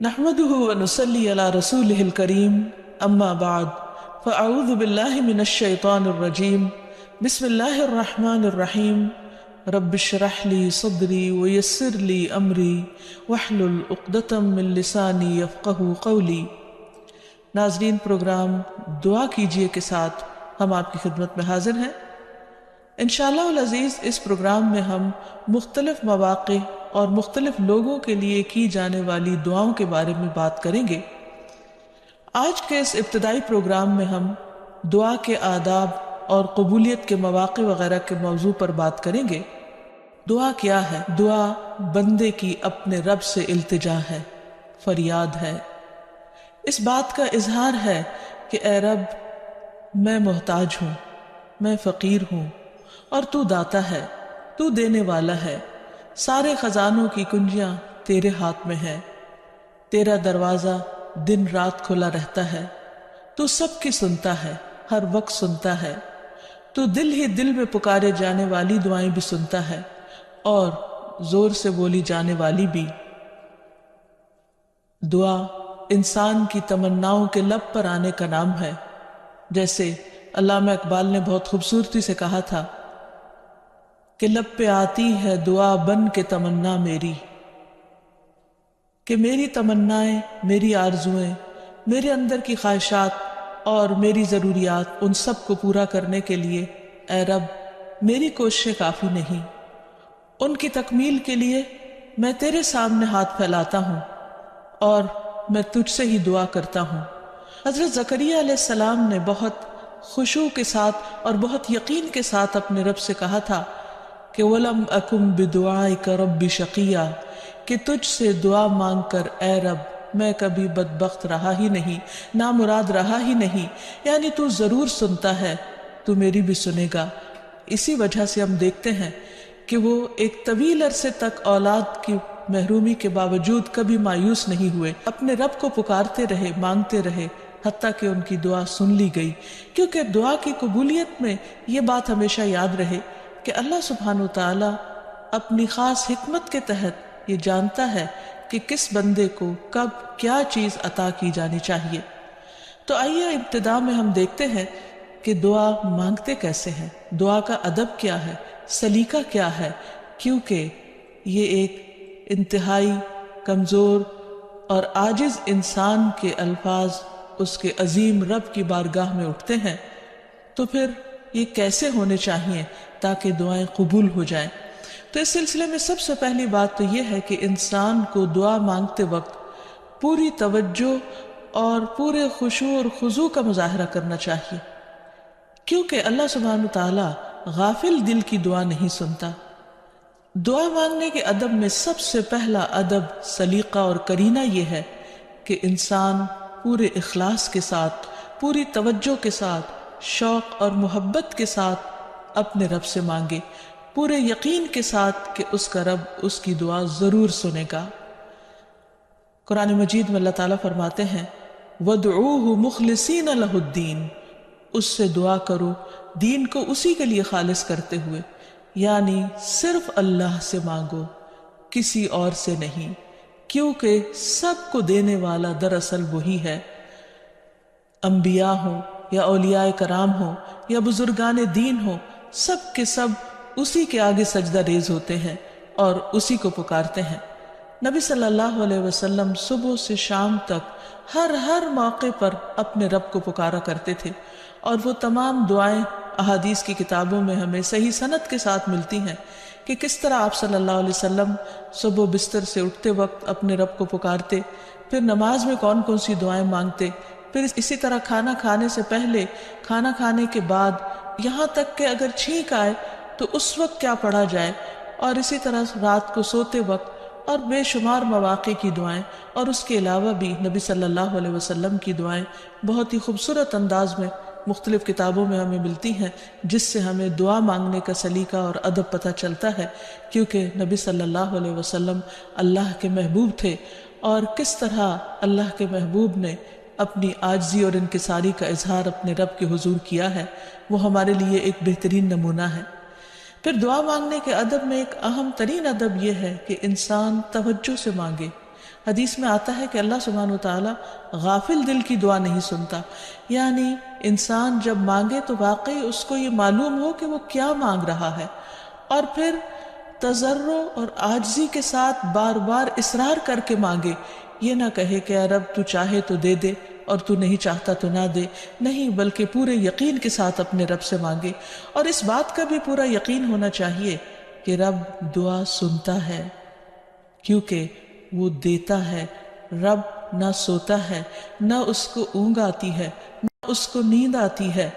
نحمده ونصلي على رسوله الكريم اما بعد فاعوذ بالله من الشيطان الرجيم بسم الله الرحمن الرحيم رب اشرح لي صدري ويسر لي امري واحلل عقدة من لساني يفقهوا قولي۔ ناظرین، پروگرام دعا کیجئے کے ساتھ ہم آپ کی خدمت میں حاضر ہیں۔ انشاءاللہ العزیز اس پروگرام میں ہم مختلف مواقع اور مختلف لوگوں کے لیے کی جانے والی دعاؤں کے بارے میں بات کریں گے۔ آج کے اس ابتدائی پروگرام میں ہم دعا کے آداب اور قبولیت کے مواقع وغیرہ کے موضوع پر بات کریں گے۔ دعا کیا ہے؟ دعا بندے کی اپنے رب سے التجا ہے، فریاد ہے، اس بات کا اظہار ہے کہ اے رب، میں محتاج ہوں، میں فقیر ہوں، اور تو داتا ہے، تو دینے والا ہے، سارے خزانوں کی کنجیاں تیرے ہاتھ میں ہے، تیرا دروازہ دن رات کھلا رہتا ہے، تو سب کی سنتا ہے، ہر وقت سنتا ہے، تو دل ہی دل میں پکارے جانے والی دعائیں بھی سنتا ہے اور زور سے بولی جانے والی بھی۔ دعا انسان کی تمناؤں کے لب پر آنے کا نام ہے، جیسے علامہ اقبال نے بہت خوبصورتی سے کہا تھا کہ لب پہ آتی ہے دعا بن کے تمنا میری، کہ میری تمنائیں، میری آرزوئیں، میرے اندر کی خواہشات اور میری ضروریات، ان سب کو پورا کرنے کے لیے اے رب میری کوششیں کافی نہیں، ان کی تکمیل کے لیے میں تیرے سامنے ہاتھ پھیلاتا ہوں اور میں تجھ سے ہی دعا کرتا ہوں۔ حضرت زکریا علیہ السلام نے بہت خشوع کے ساتھ اور بہت یقین کے ساتھ اپنے رب سے کہا تھا کہ وَلَمْ أَكُمْ بِدُعَائِكَ رَبِّ شَقِيًّا، کہ تجھ سے دعا مانگ کر اے رب میں کبھی بدبخت رہا ہی نہیں، نامراد رہا ہی نہیں، یعنی تو ضرور سنتا ہے، تو میری بھی سنے گا۔ اسی وجہ سے ہم دیکھتے ہیں کہ وہ ایک طویل عرصے تک اولاد کی محرومی کے باوجود کبھی مایوس نہیں ہوئے، اپنے رب کو پکارتے رہے، مانگتے رہے، حتیٰ کہ ان کی دعا سن لی گئی۔ کیونکہ دعا کی قبولیت میں یہ بات ہمیشہ یاد رہے کہ اللہ سبحانہ وتعالی اپنی خاص حکمت کے تحت یہ جانتا ہے کہ کس بندے کو کب کیا چیز عطا کی جانی چاہیے۔ تو آئیے ابتدا میں ہم دیکھتے ہیں کہ دعا مانگتے کیسے ہیں، دعا کا ادب کیا ہے، سلیقہ کیا ہے، کیونکہ یہ ایک انتہائی کمزور اور عاجز انسان کے الفاظ اس کے عظیم رب کی بارگاہ میں اٹھتے ہیں، تو پھر یہ کیسے ہونے چاہیے تاکہ دعائیں قبول ہو جائیں۔ تو اس سلسلے میں سب سے پہلی بات تو یہ ہے کہ انسان کو دعا مانگتے وقت پوری توجہ اور پورے خشوع اور خضوع کا مظاہرہ کرنا چاہیے، کیونکہ اللہ سبحانہ تعالیٰ غافل دل کی دعا نہیں سنتا۔ دعا مانگنے کے ادب میں سب سے پہلا ادب، سلیقہ اور کرینہ یہ ہے کہ انسان پورے اخلاص کے ساتھ، پوری توجہ کے ساتھ، شوق اور محبت کے ساتھ اپنے رب سے مانگے، پورے یقین کے ساتھ کہ اس کا رب اس کی دعا ضرور سنے گا۔ قرآن مجید میں اللہ تعالیٰ فرماتے ہیں وَادْعُوهُ مُخْلِصِينَ لَهُ الدِّينَ، اس سے دعا کرو دین کو اسی کے لیے خالص کرتے ہوئے، یعنی صرف اللہ سے مانگو، کسی اور سے نہیں، کیونکہ سب کو دینے والا دراصل وہی ہے۔ انبیاء ہوں یا اولیاء کرام ہوں یا بزرگان دین ہوں، سب کے سب اسی کے آگے سجدہ ریز ہوتے ہیں اور اسی کو پکارتے ہیں۔ نبی صلی اللہ علیہ وسلم صبح سے شام تک ہر موقع پر اپنے رب کو پکارا کرتے تھے، اور وہ تمام دعائیں احادیث کی کتابوں میں ہمیں صحیح سند کے ساتھ ملتی ہیں کہ کس طرح آپ صلی اللہ علیہ وسلم صبح بستر سے اٹھتے وقت اپنے رب کو پکارتے، پھر نماز میں کون کون سی دعائیں مانگتے، پھر اسی طرح کھانا کھانے سے پہلے، کھانا کھانے کے بعد، یہاں تک کہ اگر چھینک آئے تو اس وقت کیا پڑھا جائے، اور اسی طرح رات کو سوتے وقت، اور بے شمار مواقع کی دعائیں، اور اس کے علاوہ بھی نبی صلی اللہ علیہ وسلم کی دعائیں بہت ہی خوبصورت انداز میں مختلف کتابوں میں ہمیں ملتی ہیں، جس سے ہمیں دعا مانگنے کا سلیقہ اور ادب پتہ چلتا ہے، کیونکہ نبی صلی اللہ علیہ وسلم اللہ کے محبوب تھے، اور کس طرح اللہ کے محبوب نے اپنی عاجزی اور انکساری کا اظہار اپنے رب کے حضور کیا ہے، وہ ہمارے لیے ایک بہترین نمونہ ہے۔ پھر دعا مانگنے کے ادب میں ایک اہم ترین ادب یہ ہے کہ انسان توجہ سے مانگے، حدیث میں آتا ہے کہ اللہ سبحانہ وتعالی غافل دل کی دعا نہیں سنتا، یعنی انسان جب مانگے تو واقعی اس کو یہ معلوم ہو کہ وہ کیا مانگ رہا ہے، اور پھر تضرع اور عاجزی کے ساتھ بار بار اصرار کر کے مانگے، یہ نہ کہے کہ اے رب تو چاہے تو دے دے اور تو نہیں چاہتا تو نہ دے، نہیں، بلکہ پورے یقین کے ساتھ اپنے رب سے مانگے، اور اس بات کا بھی پورا یقین ہونا چاہیے کہ رب دعا سنتا ہے، کیونکہ وہ دیتا ہے۔ رب نہ سوتا ہے، نہ اس کو اونگ آتی ہے، نہ اس کو نیند آتی ہے،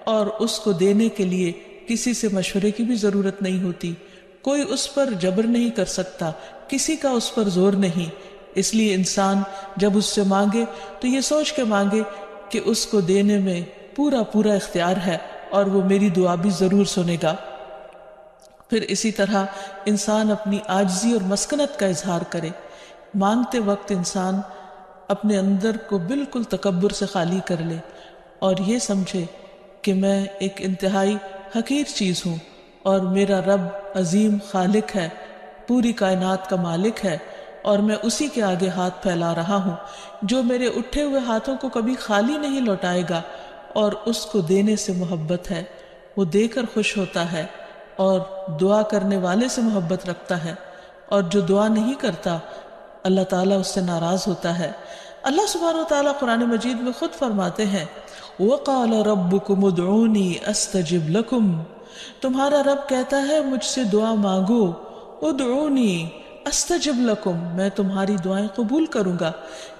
اور اس کو دینے کے لیے کسی سے مشورے کی بھی ضرورت نہیں ہوتی، کوئی اس پر جبر نہیں کر سکتا، کسی کا اس پر زور نہیں۔ اس لیے انسان جب اس سے مانگے تو یہ سوچ کے مانگے کہ اس کو دینے میں پورا پورا اختیار ہے اور وہ میری دعا بھی ضرور سنے گا۔ پھر اسی طرح انسان اپنی عاجزی اور مسکنت کا اظہار کرے، مانگتے وقت انسان اپنے اندر کو بالکل تکبر سے خالی کر لے اور یہ سمجھے کہ میں ایک انتہائی حقیر چیز ہوں اور میرا رب عظیم خالق ہے، پوری کائنات کا مالک ہے، اور میں اسی کے آگے ہاتھ پھیلا رہا ہوں جو میرے اٹھے ہوئے ہاتھوں کو کبھی خالی نہیں لوٹائے گا، اور اس کو دینے سے محبت ہے، وہ دے کر خوش ہوتا ہے، اور دعا کرنے والے سے محبت رکھتا ہے، اور جو دعا نہیں کرتا اللہ تعالیٰ اس سے ناراض ہوتا ہے۔ اللہ سبحانہ وتعالیٰ قرآن مجید میں خود فرماتے ہیں وَقَالَ رَبُّكُمُ ادْعُونِي أَسْتَجِبْ لَكُمْ، تمہارا رب کہتا ہے مجھ سے دعا مانگو، ادعونی استجب لکم، میں تمہاری دعائیں قبول کروں گا۔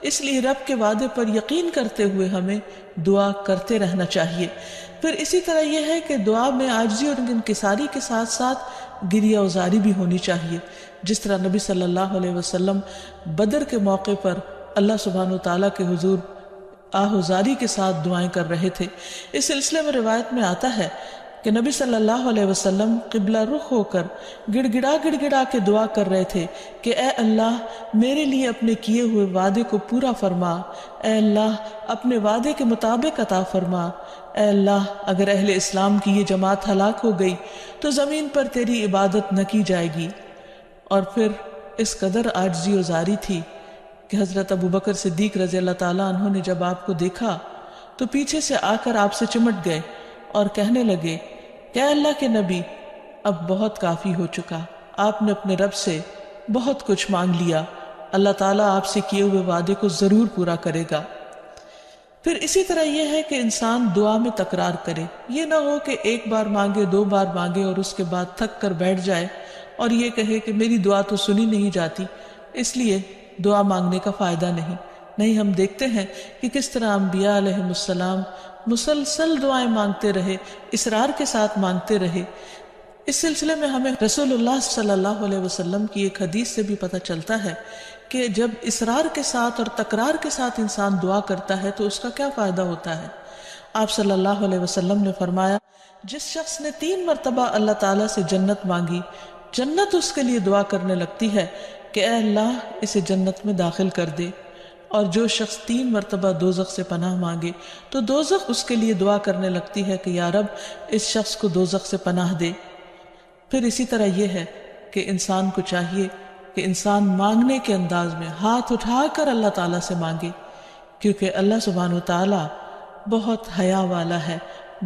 اس لیے رب کے وعدے پر یقین کرتے ہوئے ہمیں دعا کرتے رہنا چاہیے۔ پھر اسی طرح یہ ہے کہ دعا میں عاجزی اور انکساری کے ساتھ ساتھ گریہ وزاری بھی ہونی چاہیے، جس طرح نبی صلی اللہ علیہ وسلم بدر کے موقع پر اللہ سبحانہ وتعالیٰ کے حضور آہوزاری کے ساتھ دعائیں کر رہے تھے۔ اس سلسلے میں روایت میں آتا ہے کہ نبی صلی اللہ علیہ وسلم قبلہ رخ ہو کر گڑ گڑا کے دعا کر رہے تھے کہ اے اللہ میرے لیے اپنے کیے ہوئے وعدے کو پورا فرما، اے اللہ اپنے وعدے کے مطابق عطا فرما، اے اللہ اگر اہل اسلام کی یہ جماعت ہلاک ہو گئی تو زمین پر تیری عبادت نہ کی جائے گی۔ اور پھر اس قدر عاجزی و زاری تھی کہ حضرت ابوبکر صدیق رضی اللہ تعالیٰ عنہ نے جب آپ کو دیکھا تو پیچھے سے آ کر آپ سے چمٹ گئے اور کہنے لگے کہ اے اللہ کے نبی اب بہت کافی ہو چکا، آپ نے اپنے رب سے بہت کچھ مانگ لیا، اللہ تعالیٰ آپ سے کیے ہوئے وعدے کو ضرور پورا کرے گا۔ پھر اسی طرح یہ ہے کہ انسان دعا میں تکرار کرے، یہ نہ ہو کہ ایک بار مانگے، دو بار مانگے اور اس کے بعد تھک کر بیٹھ جائے اور یہ کہے کہ میری دعا تو سنی نہیں جاتی، اس لیے دعا مانگنے کا فائدہ نہیں۔ ہم دیکھتے ہیں کہ کس طرح انبیاء علیہ السلام مسلسل دعائیں مانگتے رہے، اصرار کے ساتھ مانگتے رہے۔ اس سلسلے میں ہمیں رسول اللہ صلی اللہ علیہ وسلم کی ایک حدیث سے بھی پتہ چلتا ہے کہ جب اصرار کے ساتھ اور تکرار کے ساتھ انسان دعا کرتا ہے تو اس کا کیا فائدہ ہوتا ہے۔ آپ صلی اللہ علیہ وسلم نے فرمایا جس شخص نے 3 مرتبہ اللہ تعالیٰ سے جنت مانگی، جنت اس کے لیے دعا کرنے لگتی ہے کہ اے اللہ اسے جنت میں داخل کر دے، اور جو شخص 3 مرتبہ دوزخ سے پناہ مانگے تو دوزخ اس کے لیے دعا کرنے لگتی ہے کہ یا رب اس شخص کو دوزخ سے پناہ دے۔ پھر اسی طرح یہ ہے کہ انسان کو چاہیے کہ انسان مانگنے کے انداز میں ہاتھ اٹھا کر اللہ تعالیٰ سے مانگے، کیونکہ اللہ سبحانہ وتعالیٰ بہت حیا والا ہے،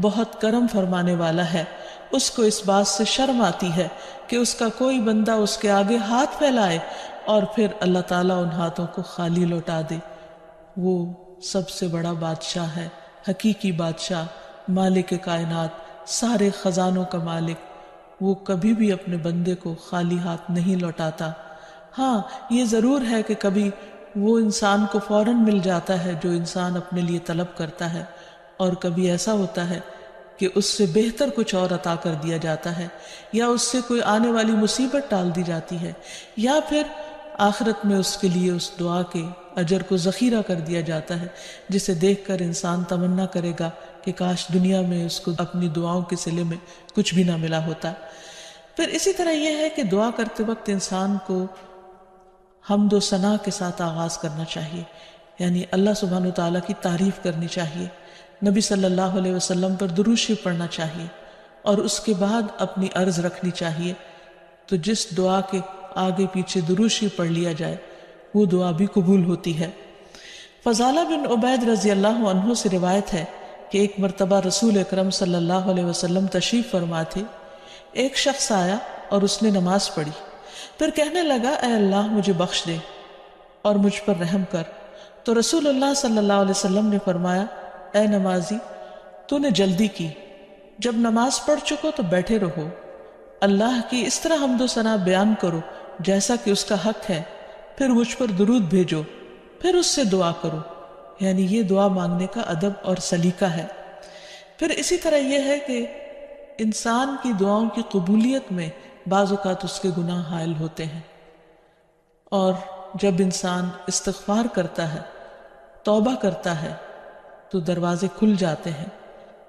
بہت کرم فرمانے والا ہے۔ اس کو اس بات سے شرم آتی ہے کہ اس کا کوئی بندہ اس کے آگے ہاتھ پھیلائے اور پھر اللہ تعالیٰ ان ہاتھوں کو خالی لوٹا دے۔ وہ سب سے بڑا بادشاہ ہے، حقیقی بادشاہ، مالک کائنات، سارے خزانوں کا مالک، وہ کبھی بھی اپنے بندے کو خالی ہاتھ نہیں لوٹاتا۔ ہاں یہ ضرور ہے کہ کبھی وہ انسان کو فوراً مل جاتا ہے جو انسان اپنے لیے طلب کرتا ہے، اور کبھی ایسا ہوتا ہے کہ اس سے بہتر کچھ اور عطا کر دیا جاتا ہے، یا اس سے کوئی آنے والی مصیبت ٹال دی جاتی ہے، یا پھر آخرت میں اس کے لیے اس دعا کے اجر کو ذخیرہ کر دیا جاتا ہے، جسے دیکھ کر انسان تمنا کرے گا کہ کاش دنیا میں اس کو اپنی دعاؤں کے صلے میں کچھ بھی نہ ملا ہوتا۔ پھر اسی طرح یہ ہے کہ دعا کرتے وقت انسان کو حمد و ثنا کے ساتھ آغاز کرنا چاہیے، یعنی اللہ سبحانہ وتعالیٰ کی تعریف کرنی چاہیے، نبی صلی اللہ علیہ وسلم پر درود شریف پڑھنا چاہیے، اور اس کے بعد اپنی عرض رکھنی چاہیے۔ تو جس دعا کے آگے پیچھے درود شریف پڑھ لیا جائے وہ دعا بھی قبول ہوتی ہے۔ فضالہ بن عبید رضی اللہ عنہ سے روایت ہے کہ ایک مرتبہ رسول اکرم صلی اللہ علیہ وسلم تشریف فرما تھے۔ ایک شخص آیا اور اس نے نماز پڑھی، پھر کہنے لگا اے اللہ مجھے بخش دے اور مجھ پر رحم کر۔ تو رسول اللہ صلی اللہ علیہ وسلم نے فرمایا اے نمازی تو نے جلدی کی، جب نماز پڑھ چکو تو بیٹھے رہو، اللہ کی اس طرح حمد و ثنا بیان کرو جیسا کہ اس کا حق ہے، پھر مجھ پر درود بھیجو، پھر اس سے دعا کرو۔ یعنی یہ دعا مانگنے کا ادب اور سلیقہ ہے۔ پھر اسی طرح یہ ہے کہ انسان کی دعاؤں کی قبولیت میں بعض اوقات اس کے گناہ حائل ہوتے ہیں، اور جب انسان استغفار کرتا ہے، توبہ کرتا ہے تو دروازے کھل جاتے ہیں۔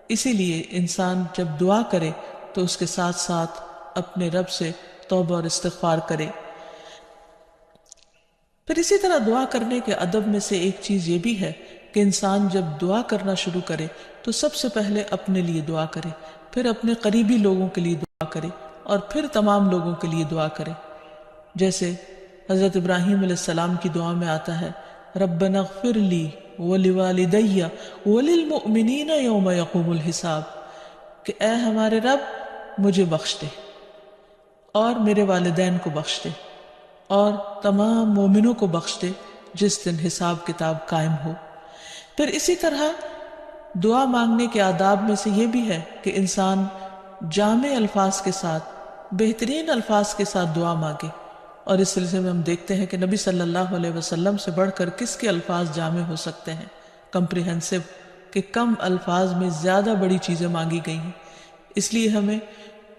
اسی لیے انسان جب دعا کرے تو اس کے ساتھ ساتھ اپنے رب سے توبہ اور استغفار کرے۔ پھر اسی طرح دعا کرنے کے ادب میں سے ایک چیز یہ بھی ہے کہ انسان جب دعا کرنا شروع کرے تو سب سے پہلے اپنے لیے دعا کرے، پھر اپنے قریبی لوگوں کے لیے دعا کرے اور پھر تمام لوگوں کے لیے دعا کرے۔ جیسے حضرت ابراہیم علیہ السلام کی دعا میں آتا ہے ربنا اغفر لی ولوالدی وللمؤمنین یوم یقوم الحساب، کہ اے ہمارے رب مجھے بخش دے اور میرے والدین کو بخش دے اور تمام مومنوں کو بخش دے جس دن حساب کتاب قائم ہو۔ پھر اسی طرح دعا مانگنے کے آداب میں سے یہ بھی ہے کہ انسان جامع الفاظ کے ساتھ، بہترین الفاظ کے ساتھ دعا مانگے، اور اس سلسلے میں ہم دیکھتے ہیں کہ نبی صلی اللہ علیہ وسلم سے بڑھ کر کس کے الفاظ جامع ہو سکتے ہیں، کمپریہنسو، کہ کم الفاظ میں زیادہ بڑی چیزیں مانگی گئی ہیں۔ اس لیے ہمیں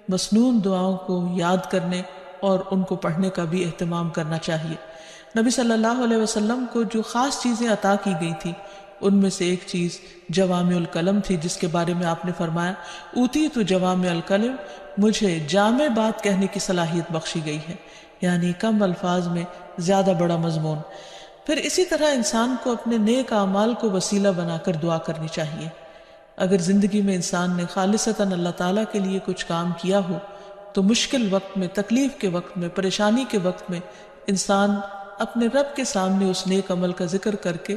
مسنون دعاؤں کو یاد کرنے اور ان کو پڑھنے کا بھی اہتمام کرنا چاہیے۔ نبی صلی اللہ علیہ وسلم کو جو خاص چیزیں عطا کی گئی تھی ان میں سے ایک چیز جوامع الکلم تھی، جس کے بارے میں آپ نے فرمایا اوتیت جوامع الکلم، مجھے جامع بات کہنے کی صلاحیت بخشی گئی ہے، یعنی کم الفاظ میں زیادہ بڑا مضمون۔ پھر اسی طرح انسان کو اپنے نیک اعمال کو وسیلہ بنا کر دعا کرنی چاہیے۔ اگر زندگی میں انسان نے خالصتاً اللہ تعالیٰ کے لیے کچھ کام کیا ہو تو مشکل وقت میں، تکلیف کے وقت میں، پریشانی کے وقت میں انسان اپنے رب کے سامنے اس نیک عمل کا ذکر کر کے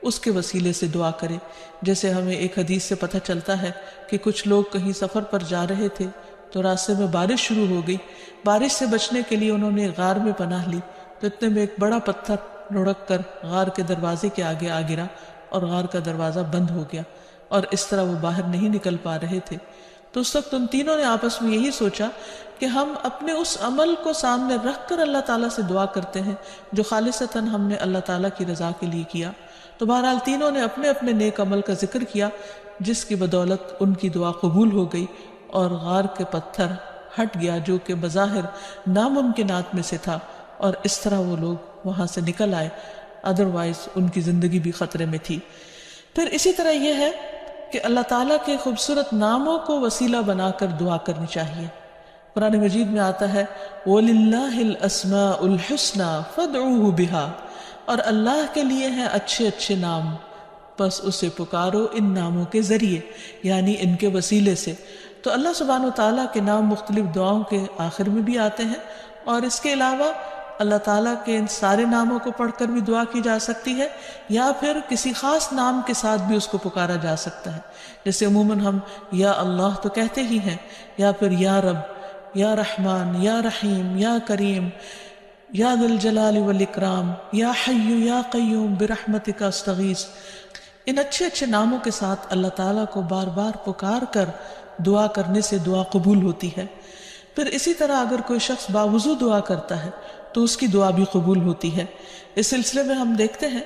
اس کے وسیلے سے دعا کرے۔ جیسے ہمیں ایک حدیث سے پتہ چلتا ہے کہ کچھ لوگ کہیں سفر پر جا رہے تھے تو راستے میں بارش شروع ہو گئی، بارش سے بچنے کے لیے انہوں نے غار میں پناہ لی، تو اتنے میں ایک بڑا پتھر لڑک کر غار کے دروازے کے آگے آ گرا اور غار کا دروازہ بند ہو گیا، اور اس طرح وہ باہر نہیں نکل پا رہے تھے۔ تو اس وقت ان تینوں نے آپس میں یہی سوچا کہ ہم اپنے اس عمل کو سامنے رکھ کر اللہ تعالیٰ سے دعا کرتے ہیں جو خالصتاً ہم نے اللہ تعالیٰ کی رضا کے لیے کیا۔ تو بہرحال تینوں نے اپنے اپنے نیک عمل کا ذکر کیا، جس کی بدولت ان کی دعا قبول ہو گئی اور غار کے پتھر ہٹ گیا جو کہ بظاہر ناممکنات میں سے تھا، اور اس طرح وہ لوگ وہاں سے نکل آئے، ادروائز ان کی زندگی بھی خطرے میں تھی۔ پھر اسی طرح یہ ہے کہ اللہ تعالیٰ کے خوبصورت ناموں کو وسیلہ بنا کر دعا کرنی چاہیے۔ قرآن مجید میں آتا ہے وَلِلَّهِ الْأَسْمَاءُ الْحُسْنَى فَادْعُوهُ بِهَا، اور اللہ کے لیے ہیں اچھے اچھے نام، بس اسے پکارو ان ناموں کے ذریعے، یعنی ان کے وسیلے سے۔ تو اللہ سبحانہ و تعالیٰ کے نام مختلف دعاؤں کے آخر میں بھی آتے ہیں، اور اس کے علاوہ اللہ تعالیٰ کے ان سارے ناموں کو پڑھ کر بھی دعا کی جا سکتی ہے، یا پھر کسی خاص نام کے ساتھ بھی اس کو پکارا جا سکتا ہے۔ جیسے عموماً ہم یا اللہ تو کہتے ہی ہیں، یا پھر یا رب، یا رحمان، یا رحیم، یا کریم، یا ذی الجلال والاکرام، یا حی یا قیوم برحمتک استغیث۔ ان اچھے اچھے ناموں کے ساتھ اللہ تعالیٰ کو بار بار پکار کر دعا کرنے سے دعا قبول ہوتی ہے۔ پھر اسی طرح اگر کوئی شخص باوضو دعا کرتا ہے تو اس کی دعا بھی قبول ہوتی ہے۔ اس سلسلے میں ہم دیکھتے ہیں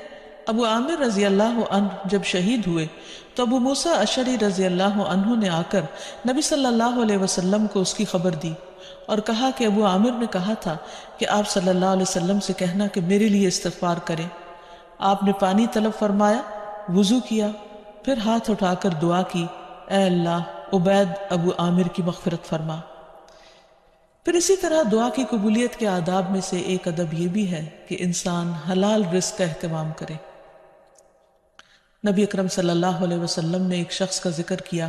ابو عامر رضی اللہ عنہ جب شہید ہوئے تو ابو موسیٰ اشعری رضی اللہ عنہ نے آ کر نبی صلی اللہ علیہ وسلم کو اس کی خبر دی اور کہا کہ ابو عامر نے کہا تھا کہ آپ صلی اللہ علیہ وسلم سے کہنا کہ میرے لیے استغفار کریں۔ آپ نے پانی طلب فرمایا، وضو کیا، پھر ہاتھ اٹھا کر دعا کی، اے اللہ عبید ابو عامر کی مغفرت فرما۔ پھر اسی طرح دعا کی قبولیت کے آداب میں سے ایک ادب یہ بھی ہے کہ انسان حلال رزق کا اہتمام کرے۔ نبی اکرم صلی اللہ علیہ وسلم نے ایک شخص کا ذکر کیا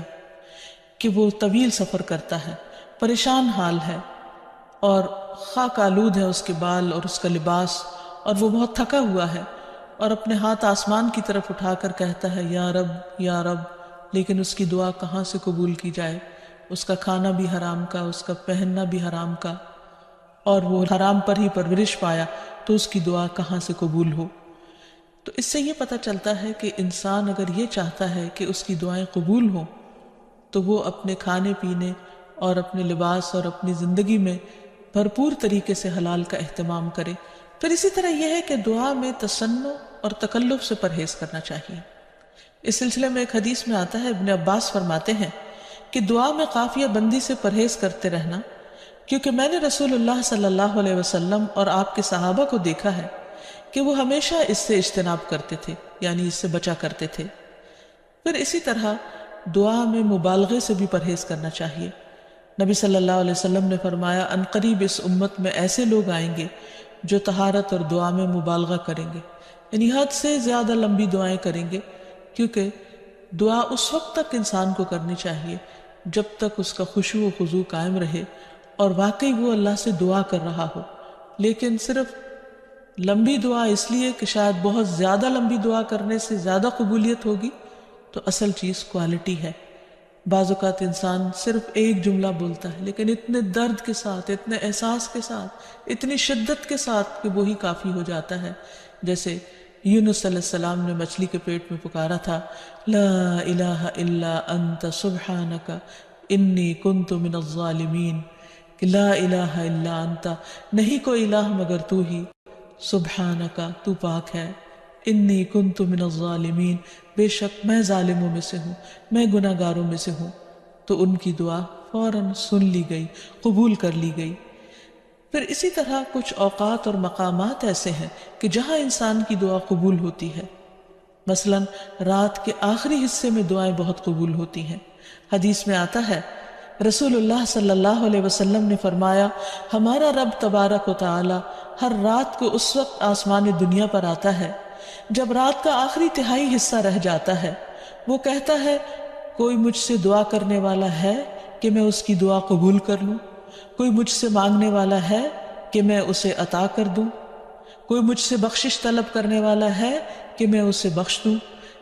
کہ وہ طویل سفر کرتا ہے، پریشان حال ہے اور خاک آلود ہے اس کے بال اور اس کا لباس، اور وہ بہت تھکا ہوا ہے اور اپنے ہاتھ آسمان کی طرف اٹھا کر کہتا ہے یا رب یا رب، لیکن اس کی دعا کہاں سے قبول کی جائے؟ اس کا کھانا بھی حرام کا، اس کا پہننا بھی حرام کا، اور وہ حرام پر ہی پرورش پایا، تو اس کی دعا کہاں سے قبول ہو؟ تو اس سے یہ پتہ چلتا ہے کہ انسان اگر یہ چاہتا ہے کہ اس کی دعائیں قبول ہوں تو وہ اپنے کھانے پینے اور اپنے لباس اور اپنی زندگی میں بھرپور طریقے سے حلال کا اہتمام کرے۔ پھر اسی طرح یہ ہے کہ دعا میں تصنع اور تکلف سے پرہیز کرنا چاہیے۔ اس سلسلے میں ایک حدیث میں آتا ہے، ابن عباس فرماتے ہیں کہ دعا میں قافیہ بندی سے پرہیز کرتے رہنا، کیونکہ میں نے رسول اللہ صلی اللہ علیہ وسلم اور آپ کے صحابہ کو دیکھا ہے کہ وہ ہمیشہ اس سے اجتناب کرتے تھے، یعنی اس سے بچا کرتے تھے۔ پھر اسی طرح دعا میں مبالغے سے بھی پرہیز کرنا چاہیے۔ نبی صلی اللہ علیہ وسلم نے فرمایا عنقریب اس امت میں ایسے لوگ آئیں گے جو طہارت اور دعا میں مبالغہ کریں گے، یعنی حد سے زیادہ لمبی دعائیں کریں گے، کیونکہ دعا اس وقت تک انسان کو کرنی چاہیے جب تک اس کا خشوع و خضوع قائم رہے اور واقعی وہ اللہ سے دعا کر رہا ہو۔ لیکن صرف لمبی دعا اس لیے کہ شاید بہت زیادہ لمبی دعا کرنے سے زیادہ قبولیت ہوگی، تو اصل چیز کوالٹی ہے۔ بعض اوقات انسان صرف ایک جملہ بولتا ہے لیکن اتنے درد کے ساتھ، اتنے احساس کے ساتھ، اتنی شدت کے ساتھ کہ وہی کافی ہو جاتا ہے۔ جیسے یونس علیہ السلام نے مچھلی کے پیٹ میں پکارا تھا، لا الہ الا انت سبحانک انی کنت من الظالمین، کہ لا الہ الا انت، نہیں کوئی الہ مگر تو ہی، سبحانک تو پاک ہے، انی کنت من الظالمین، بے شک میں ظالموں میں سے ہوں، میں گناہ گاروں میں سے ہوں۔ تو ان کی دعا فوراً سن لی گئی، قبول کر لی گئی۔ پھر اسی طرح کچھ اوقات اور مقامات ایسے ہیں کہ جہاں انسان کی دعا قبول ہوتی ہے، مثلا رات کے آخری حصے میں دعائیں بہت قبول ہوتی ہیں۔ حدیث میں آتا ہے رسول اللہ صلی اللہ علیہ وسلم نے فرمایا ہمارا رب تبارک و تعالی ہر رات کو اس وقت آسمان دنیا پر آتا ہے جب رات کا آخری تہائی حصہ رہ جاتا ہے، وہ کہتا ہے کوئی مجھ سے دعا کرنے والا ہے کہ میں اس کی دعا قبول کر لوں؟ کوئی مجھ سے مانگنے والا ہے کہ میں اسے عطا کر دوں؟ کوئی مجھ سے بخشش طلب کرنے والا ہے کہ میں اسے بخش دوں؟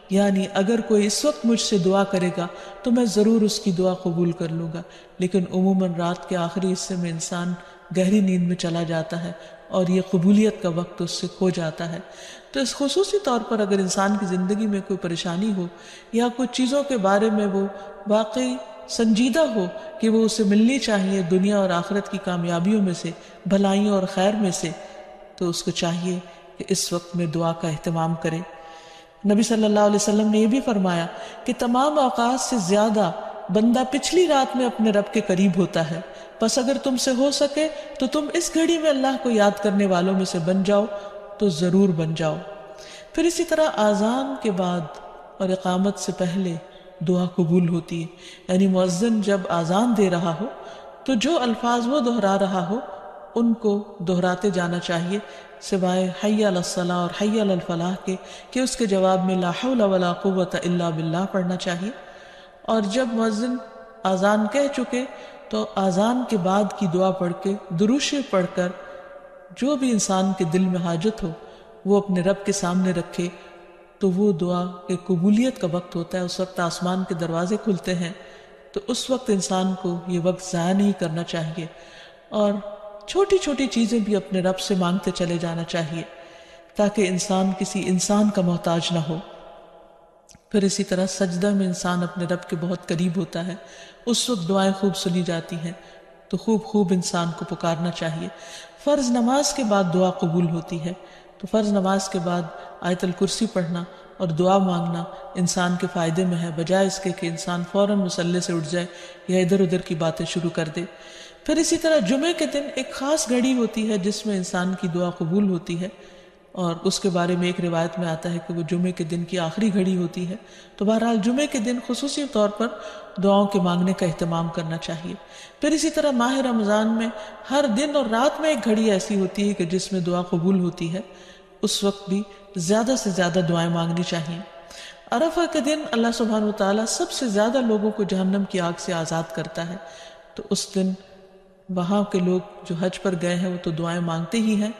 یعنی اگر کوئی اس وقت مجھ سے دعا کرے گا تو میں ضرور اس کی دعا قبول کر لوں گا۔ لیکن عموماً رات کے آخری حصے میں انسان گہری نیند میں چلا جاتا ہے اور یہ قبولیت کا وقت اس سے کھو جاتا ہے۔ تو اس خصوصی طور پر اگر انسان کی زندگی میں کوئی پریشانی ہو یا کچھ چیزوں کے بارے میں وہ واقعی سنجیدہ ہو کہ وہ اسے ملنی چاہیے دنیا اور آخرت کی کامیابیوں میں سے، بھلائیوں اور خیر میں سے، تو اس کو چاہیے کہ اس وقت میں دعا کا اہتمام کرے۔ نبی صلی اللہ علیہ وسلم نے یہ بھی فرمایا کہ تمام اوقات سے زیادہ بندہ پچھلی رات میں اپنے رب کے قریب ہوتا ہے، پس اگر تم سے ہو سکے تو تم اس گھڑی میں اللہ کو یاد کرنے والوں میں سے بن جاؤ تو ضرور بن جاؤ۔ پھر اسی طرح آذان کے بعد اور اقامت سے پہلے دعا قبول ہوتی ہے، یعنی مؤذن جب آذان دے رہا ہو تو جو الفاظ وہ دہرا رہا ہو ان کو دہراتے جانا چاہیے، سوائے حی علی الصلاۃ اور حی علی الفلاح کے، کہ اس کے جواب میں لا حول ولا قوت الا باللہ پڑھنا چاہیے۔ اور جب مؤذن آذان کہہ چکے تو آذان کے بعد کی دعا پڑھ کے، درود شریف پڑھ کر، جو بھی انسان کے دل میں حاجت ہو وہ اپنے رب کے سامنے رکھے، تو وہ دعا کے قبولیت کا وقت ہوتا ہے، اس وقت آسمان کے دروازے کھلتے ہیں۔ تو اس وقت انسان کو یہ وقت ضائع نہیں کرنا چاہیے اور چھوٹی چھوٹی چیزیں بھی اپنے رب سے مانگتے چلے جانا چاہیے تاکہ انسان کسی انسان کا محتاج نہ ہو۔ پھر اسی طرح سجدہ میں انسان اپنے رب کے بہت قریب ہوتا ہے، اس وقت دعائیں خوب سنی جاتی ہیں، تو خوب انسان کو پکارنا چاہیے۔ فرض نماز کے بعد دعا قبول ہوتی ہے، تو فرض نماز کے بعد آیت الکرسی پڑھنا اور دعا مانگنا انسان کے فائدے میں ہے، بجائے اس کے کہ انسان فوراً مصلی سے اٹھ جائے یا ادھر ادھر کی باتیں شروع کر دے۔ پھر اسی طرح جمعے کے دن ایک خاص گھڑی ہوتی ہے جس میں انسان کی دعا قبول ہوتی ہے، اور اس کے بارے میں ایک روایت میں آتا ہے کہ وہ جمعے کے دن کی آخری گھڑی ہوتی ہے۔ تو بہرحال جمعے کے دن خصوصی طور پر دعاؤں کے مانگنے کا اہتمام کرنا چاہیے۔ پھر اسی طرح ماہ رمضان میں ہر دن اور رات میں ایک گھڑی ایسی ہوتی ہے کہ جس میں دعا قبول ہوتی ہے، اس وقت بھی زیادہ سے زیادہ دعائیں مانگنی چاہیے۔ عرفہ کے دن اللہ سبحانہ وتعالیٰ سب سے زیادہ لوگوں کو جہنم کی آگ سے آزاد کرتا ہے، تو اس دن وہاں کے لوگ جو حج پر گئے ہیں وہ تو دعائیں مانگتے ہی ہیں،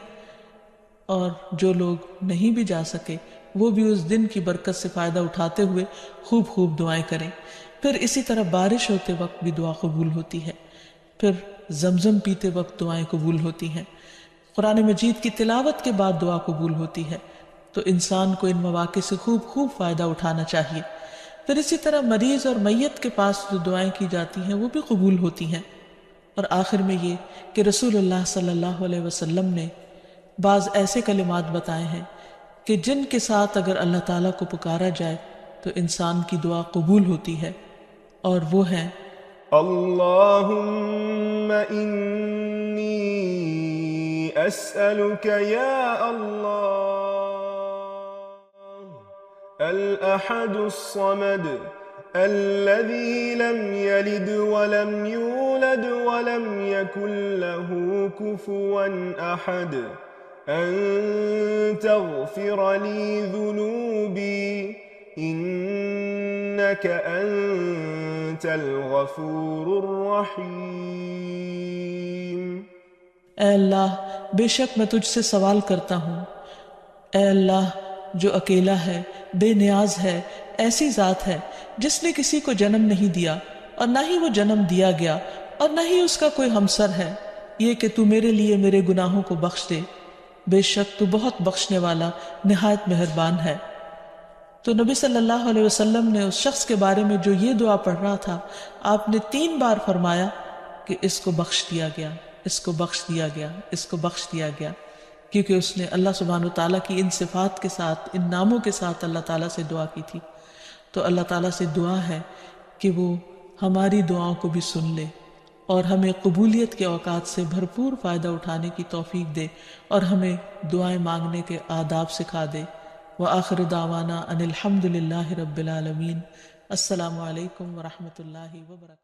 اور جو لوگ نہیں بھی جا سکے وہ بھی اس دن کی برکت سے فائدہ اٹھاتے ہوئے خوب خوب دعائیں کریں۔ پھر اسی طرح بارش ہوتے وقت بھی دعا قبول ہوتی ہے، پھر زمزم پیتے وقت دعائیں قبول ہوتی ہیں، قرآن مجید کی تلاوت کے بعد دعا قبول ہوتی ہے۔ تو انسان کو ان مواقع سے خوب خوب فائدہ اٹھانا چاہیے۔ پھر اسی طرح مریض اور میت کے پاس جو دعائیں کی جاتی ہیں وہ بھی قبول ہوتی ہیں۔ اور آخر میں یہ کہ رسول اللہ صلی اللہ علیہ وسلم نے بعض ایسے کلمات بتائے ہیں کہ جن کے ساتھ اگر اللہ تعالیٰ کو پکارا جائے تو انسان کی دعا قبول ہوتی ہے، اور وہ ہیں اللہم انی اسألک یا اللہ الاحد الصمد الذي لم يلد ولم يولد ولم يكن له كفوا أحد أن تغفر لي ذنوبي إنك أنت الغفور الرحيم۔ اے اللہ بے شک میں تجھ سے سوال کرتا ہوں، اے اللہ جو اکیلا ہے، بے نیاز ہے، ایسی ذات ہے جس نے کسی کو جنم نہیں دیا اور نہ ہی وہ جنم دیا گیا اور نہ ہی اس کا کوئی ہمسر ہے، یہ کہ تو میرے لیے میرے گناہوں کو بخش دے، بے شک تو بہت بخشنے والا نہایت مہربان ہے۔ تو نبی صلی اللہ علیہ وسلم نے اس شخص کے بارے میں جو یہ دعا پڑھ رہا تھا، آپ نے 3 بار فرمایا کہ اس کو بخش دیا گیا، اس کو بخش دیا گیا، اس کو بخش دیا گیا، کیونکہ اس نے اللہ سبحانہ وتعالیٰ کی ان صفات کے ساتھ، ان ناموں کے ساتھ اللہ تعالیٰ سے دعا کی تھی۔ تو اللہ تعالیٰ سے دعا ہے کہ وہ ہماری دعاؤں کو بھی سن لے اور ہمیں قبولیت کے اوقات سے بھرپور فائدہ اٹھانے کی توفیق دے اور ہمیں دعائیں مانگنے کے آداب سکھا دے۔ وآخر دعوانا ان الحمد للہ رب العالمین۔ السلام علیکم ورحمۃ اللہ وبرکاتہ۔